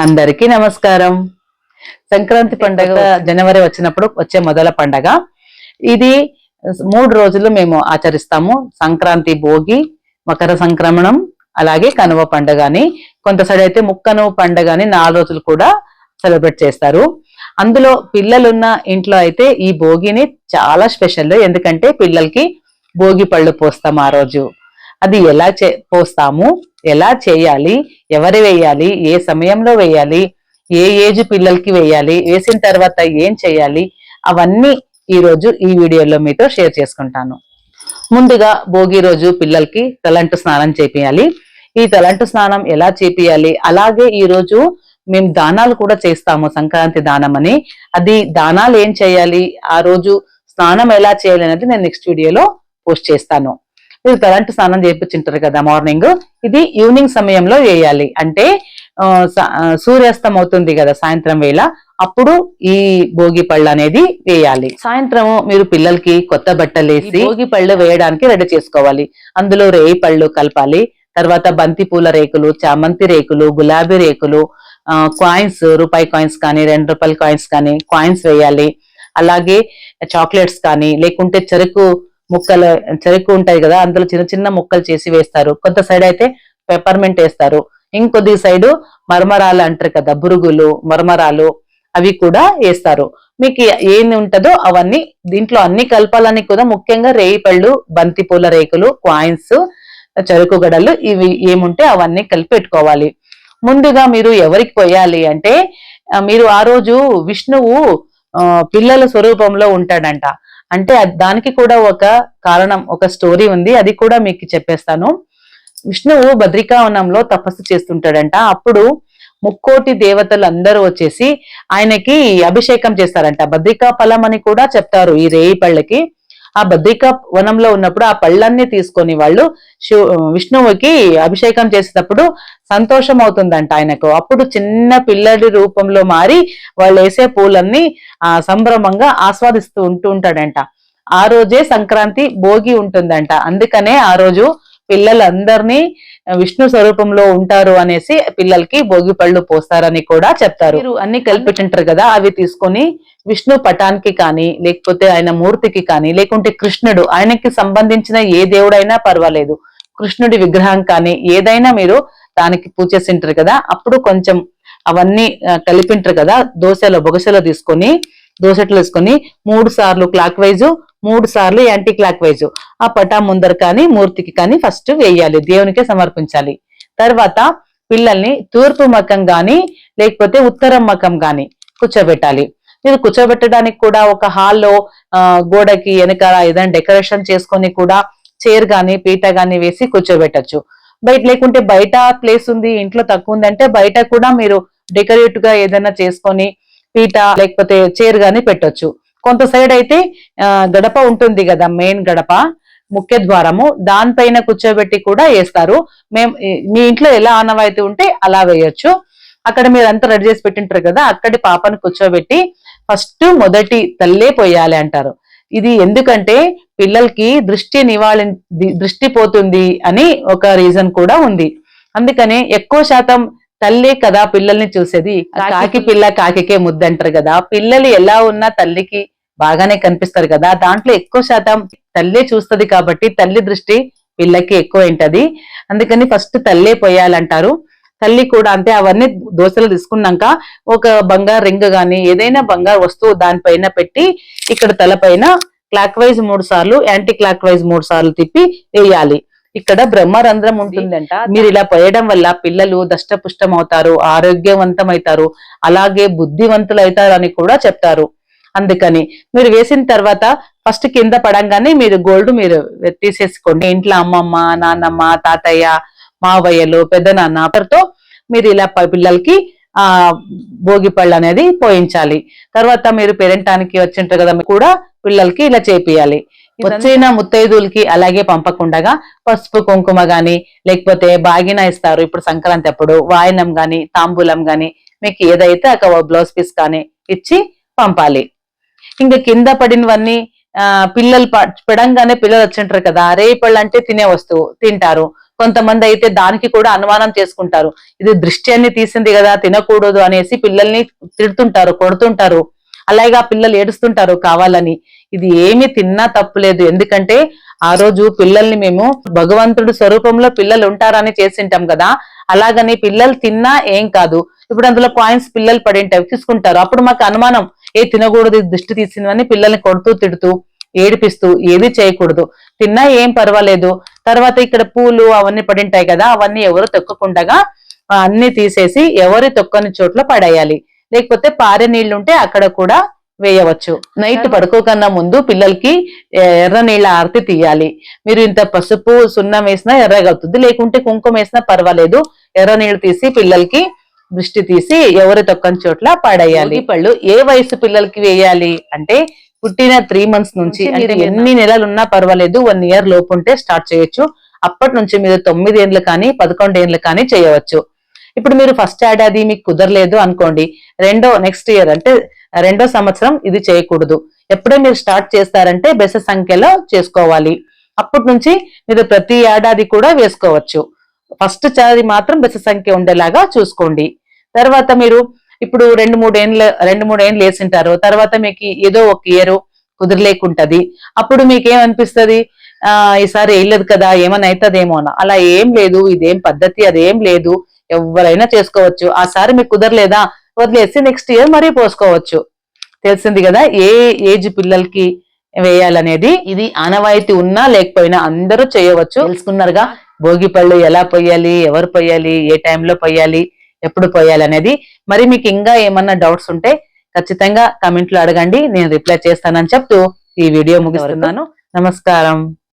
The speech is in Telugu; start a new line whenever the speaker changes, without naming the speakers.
అందరికీ నమస్కారం. సంక్రాంతి పండుగ జనవరి వచ్చినప్పుడు వచ్చే మొదల పండగ ఇది. 3 రోజులు మేము ఆచరిస్తాము. సంక్రాంతి, భోగి, మకర సంక్రమణం, అలాగే కనుమ పండుగ అని. కొంత సైడ్ అయితే ముక్కనుమ పండుగ అని 4 రోజులు కూడా సెలబ్రేట్ చేస్తారు. అందులో పిల్లలున్న ఇంట్లో అయితే ఈ భోగిని చాలా స్పెషల్. ఎందుకంటే పిల్లలకి భోగి పళ్ళు పోస్తాం ఆ రోజు. అది ఎలా పోస్తాము, ఎలా చేయాలి, ఎవరు వేయాలి, ఏ సమయంలో వేయాలి, ఏ ఏజ్ పిల్లలకి వేయాలి, వేసిన తర్వాత ఏం చేయాలి, అవన్నీ ఈ రోజు ఈ వీడియోలో మీతో షేర్ చేసుకుంటాను. ముందుగా భోగి రోజు పిల్లలకి తలంటు స్నానం చేపియాలి. ఈ తలంటు స్నానం ఎలా చేపియాలి, అలాగే ఈ రోజు మేము దానాలు కూడా చేస్తాము, సంక్రాంతి దానం అని. అది దానాలు ఏం చేయాలి, ఆ రోజు స్నానం ఎలా చేయాలి అనేది నేను నెక్స్ట్ వీడియోలో పోస్ట్ చేస్తాను. మీరు తలంటు స్నానం చేయించుంటారు కదా మార్నింగ్, ఇది ఈవినింగ్ సమయంలో వేయాలి. అంటే సూర్యాస్తం అవుతుంది కదా సాయంత్రం వేళ, అప్పుడు ఈ భోగి పళ్ళు అనేది వేయాలి. సాయంత్రం మీరు పిల్లలకి కొత్త బట్టలు వేసి భోగి పళ్ళు వేయడానికి రెడీ చేసుకోవాలి. అందులో రేయి పళ్ళు కలపాలి. తర్వాత బంతి పూల రేకులు, చామంతి రేకులు, గులాబీ రేకులు, కాయిన్స్, రూపాయి కాయిన్స్ కానీ 2 రూపాయల కాయిన్స్ కానీ కాయిన్స్ వేయాలి. అలాగే చాక్లెట్స్ కానీ, లేకుంటే చెరుకు ఉంటాయి కదా, అందులో చిన్న చిన్న ముక్కలు చేసి వేస్తారు. కొంత సైడ్ అయితే పెప్పర్మెంట్ వేస్తారు. ఇంకొద్ది సైడు మరమరాలు అంటారు కదా, బురుగులు, మరమరాలు, అవి కూడా వేస్తారు. మీకు ఏమి ఉంటుందో అవన్నీ దీంట్లో అన్ని కలపాలని కూడా, ముఖ్యంగా రేయి పళ్ళు, బంతి పూల రేకులు, కాయిన్స్, చెరుకు గడలు, ఇవి ఏముంటే అవన్నీ కలిపి పెట్టుకోవాలి. ముందుగా మీరు ఎవరికి పోయాలి అంటే, మీరు ఆ రోజు విష్ణువు పిల్లల స్వరూపంలో ఉంటాడంట. అంటే దానికి కూడా ఒక కారణం, ఒక స్టోరీ ఉంది. అది కూడా మీకు చెప్పేస్తాను. విష్ణువు బద్రికావనంలో తపస్సు చేస్తుంటాడంట. అప్పుడు 3,000,000 దేవతలు అందరూ వచ్చేసి ఆయనకి అభిషేకం చేస్తారంట. బద్రికా ఫలం అని కూడా చెప్తారు ఈ రేయి పళ్ళకి. ఆ బద్రికా వనంలో ఉన్నప్పుడు ఆ పళ్ళన్నీ తీసుకొని వాళ్ళు విష్ణువుకి అభిషేకం చేసేటప్పుడు సంతోషం అవుతుందంట ఆయనకు. అప్పుడు చిన్న పిల్లడి రూపంలో మారి వాళ్ళు వేసే పూలన్నీ సంభ్రమంగా ఆస్వాదిస్తూ ఉంటాడంట. ఆ రోజే సంక్రాంతి భోగి ఉంటుందంట. అందుకనే ఆ రోజు పిల్లలందరినీ విష్ణు స్వరూపంలో ఉంటారు అనేసి పిల్లలకి భోగి పళ్ళు పోస్తారని కూడా చెప్తారు. మీరు అన్ని కలిపెట్టింటారు కదా, అవి తీసుకొని విష్ణు పటానికి కానీ, లేకపోతే ఆయన మూర్తికి కానీ, లేకుంటే కృష్ణుడు, ఆయనకి సంబంధించిన ఏ దేవుడైనా పర్వాలేదు, కృష్ణుడి విగ్రహం కానీ ఏదైనా మీరు దానికి పూజ చేసింటారు కదా, అప్పుడు కొంచెం అవన్నీ కలిపింటారు కదా, బొగసలో తీసుకొని దోసెట్లు వేసుకొని 3 సార్లు క్లాక్ వైజు, 3 సార్లు యాంటీ క్లాక్ వైజు ఆ పటా ముందర కానీ మూర్తికి కానీ ఫస్ట్ వేయాలి, దేవునికే సమర్పించాలి. తర్వాత పిల్లల్ని తూర్పు మకం గాని లేకపోతే ఉత్తరం మకం గాని కూర్చోబెట్టాలి. మీరు కూర్చోబెట్టడానికి కూడా ఒక హాల్లో గోడకి వెనకాల ఏదైనా డెకరేషన్ చేసుకొని కూడా చైర్ గాని పీట గాని వేసి కూర్చోబెట్టచ్చు. లేకుంటే బయట ప్లేస్ ఉంది, ఇంట్లో తక్కువ ఉందంటే బయట కూడా మీరు డెకరేట్ గా ఏదైనా చేసుకొని పీట లేకపోతే చైర్ గాని పెట్టొచ్చు. కొంత సైడ్ అయితే గడప ఉంటుంది కదా, మెయిన్ గడప, ముఖ్య ద్వారము, దానిపైన కూర్చోబెట్టి కూడా వేస్తారు. మీ ఇంట్లో ఎలా ఆనవాయితీ ఉంటే అలా వేయొచ్చు. అక్కడ మీరు అంతా రెడీ చేసి పెట్టింటారు కదా, అక్కడి పాపను కూర్చోబెట్టి ఫస్ట్ మొదటి తల్లే పోయాలి అంటారు. ఇది ఎందుకంటే పిల్లలకి దృష్టి పోతుంది అని ఒక రీజన్ కూడా ఉంది. అందుకని ఎక్కువ శాతం తల్లే కదా పిల్లల్ని చూసేది. కాకి పిల్ల కాకికే ముద్దంటారు కదా, పిల్లలు ఎలా ఉన్నా తల్లికి బాగానే కనిపిస్తారు కదా, దాంట్లో ఎక్కువ శాతం తల్లే చూస్తుంది కాబట్టి తల్లి దృష్టి పిల్లకి ఎక్కువ ఉంటది. అందుకని ఫస్ట్ తల్లే పోయాలంటారు. తల్లి కూడా అంతే. అవన్నీ దోశలు తీసుకున్నాక ఒక బంగారు రింగ్ గాని ఏదైనా బంగారు వస్తువు దానిపైన పెట్టి ఇక్కడ తలపైన క్లాక్ వైజ్ 3 సార్లు, యాంటీ క్లాక్ వైజ్ 3 సార్లు తిప్పి వేయాలి. ఇక్కడ బ్రహ్మరంధ్రం ఉంటుందంట. మీరు ఇలా పోయడం వల్ల పిల్లలు దష్టపుష్టం అవుతారు, ఆరోగ్యవంతమవుతారు, అలాగే బుద్ధివంతులు అవుతారు అని కూడా చెప్తారు. అందుకని మీరు వేసిన తర్వాత ఫస్ట్ కింద పడంగానే మీరు గోల్డ్ మీరు తీసేసుకోండి. ఇంట్లో అమ్మమ్మ, నాన్నమ్మ, తాతయ్య, మావయ్యలు, పెద్దనాన్నతో మీరు ఇలా పిల్లలకి భోగి పళ్ళు అనేది పోయించాలి. తర్వాత మీరు పేరెంటానికి వచ్చింటారు కదా, కూడా పిల్లలకి ఇలా చేపియాలి. వచ్చిన ముత్తైదులకి అలాగే పంపకుండా పసుపు కుంకుమ గాని లేకపోతే బాగిన ఇస్తారు ఇప్పుడు సంక్రాంతి అప్పుడు, వాయనం గాని తాంబూలం గాని మీకు ఏదైతే ఒక బ్లౌజ్ పీస్ కానీ ఇచ్చి పంపాలి. ఇంకా కింద పడినవన్నీ పిల్లలు పెడంగానే పిల్లలు వచ్చింటారు కదా, రేపళ్ళు అంటే తినే వస్తువు తింటారు. కొంతమంది అయితే దానికి కూడా అనుమానం చేసుకుంటారు, ఇది దృష్టి అన్ని తీసింది కదా తినకూడదు అనేసి పిల్లల్ని తిడుతుంటారు, కొడుతుంటారు. అలాగే ఆ పిల్లలు ఏడుస్తుంటారు కావాలని. ఇది ఏమి తిన్నా తప్పులేదు, ఎందుకంటే ఆ రోజు పిల్లల్ని మేము భగవంతుడి స్వరూపంలో పిల్లలు ఉంటారని చేసింటాం కదా, అలాగని పిల్లలు తిన్నా ఏం కాదు. ఇప్పుడు అందులో కాయిన్స్ పిల్లలు పడింటాయి, తీసుకుంటారు. అప్పుడు మాకు అనుమానం, తినకూడదు దృష్టి తీసిందని పిల్లల్ని కొడుతూ తిడుతూ ఏడిపిస్తూ ఏది చేయకూడదు. తిన్నా ఏం పర్వాలేదు. తర్వాత ఇక్కడ పూలు అవన్నీ పడింటాయి కదా, అవన్నీ ఎవరు తొక్కకుండగా అన్ని తీసేసి ఎవరి తొక్కని చోట్ల పడేయాలి. లేకపోతే పారే నీళ్లుంటే అక్కడ కూడా వేయవచ్చు. నైట్ పడుకోకన్నా ముందు పిల్లలకి ఎర్ర నీళ్ళ ఆరతి తీయాలి. మీరు ఇంత పసుపు సున్నం వేసినా ఎర్రగా అవుతుంది, లేకుంటే కుంకుమ వేసినా పర్వాలేదు. ఎర్ర నీళ్లు తీసి పిల్లలకి దృష్టి తీసి ఎవరి తొక్కని చోట్ల పడేయాలి. పళ్ళు ఏ వయసు పిల్లలకి వేయాలి అంటే పుట్టిన 3 months నుంచి, అంటే ఎన్ని నెలలు ఉన్నా పర్వాలేదు, 1 year లోపు ఉంటే స్టార్ట్ చేయొచ్చు. అప్పటి నుంచి మీరు 9 ఏళ్ళు కానీ 11 ఏళ్ళు కానీ చేయవచ్చు. ఇప్పుడు మీరు ఫస్ట్ ఏడాది మీకు కుదరలేదు అనుకోండి, నెక్స్ట్ ఇయర్ అంటే 2వ సంవత్సరం ఇది చేయకూడదు. ఎప్పుడే మీరు స్టార్ట్ చేస్తారంటే బెస సంఖ్యలో చేసుకోవాలి. అప్పటి నుంచి మీరు ప్రతి ఏడాది కూడా వేసుకోవచ్చు. ఫస్ట్ చాది మాత్రం బెస సంఖ్య ఉండేలాగా చూసుకోండి. తర్వాత మీరు ఇప్పుడు 2-3 ఏళ్ళు వేసింటారు, తర్వాత మీకు ఏదో ఒక ఇయర్ కుదిరలేకుంటది. అప్పుడు మీకేమనిపిస్తుంది, ఈసారి వేయలేదు కదా ఏమైనా అవుతుందేమో అని. అలా ఏం లేదు, ఇదేం పద్ధతి అదేం లేదు, ఎవరైనా చేసుకోవచ్చు. ఆ సారి మీకు కుదరలేదా వదిలేసి నెక్స్ట్ ఇయర్ మరీ పోసుకోవచ్చు. తెలిసింది కదా ఏ ఏజ్ పిల్లలకి వేయాలనేది. ఇది ఆనవాయితీ ఉన్నా లేకపోయినా అందరూ చేయవచ్చు. తెలుసుకున్నారుగా భోగి పళ్ళు ఎలా పొయ్యాలి, ఎవరు పొయ్యాలి, ఏ టైంలో పొయ్యాలి, ఎప్పుడు పోయాలి అనేది. మరి మీకు ఇంకా ఏమన్నా డౌట్స్ ఉంటే ఖచ్చితంగా కమెంట్లో అడగండి, నేను రిప్లై చేస్తానని చెప్తూ ఈ వీడియో ముగిస్తున్నాను. నమస్కారం.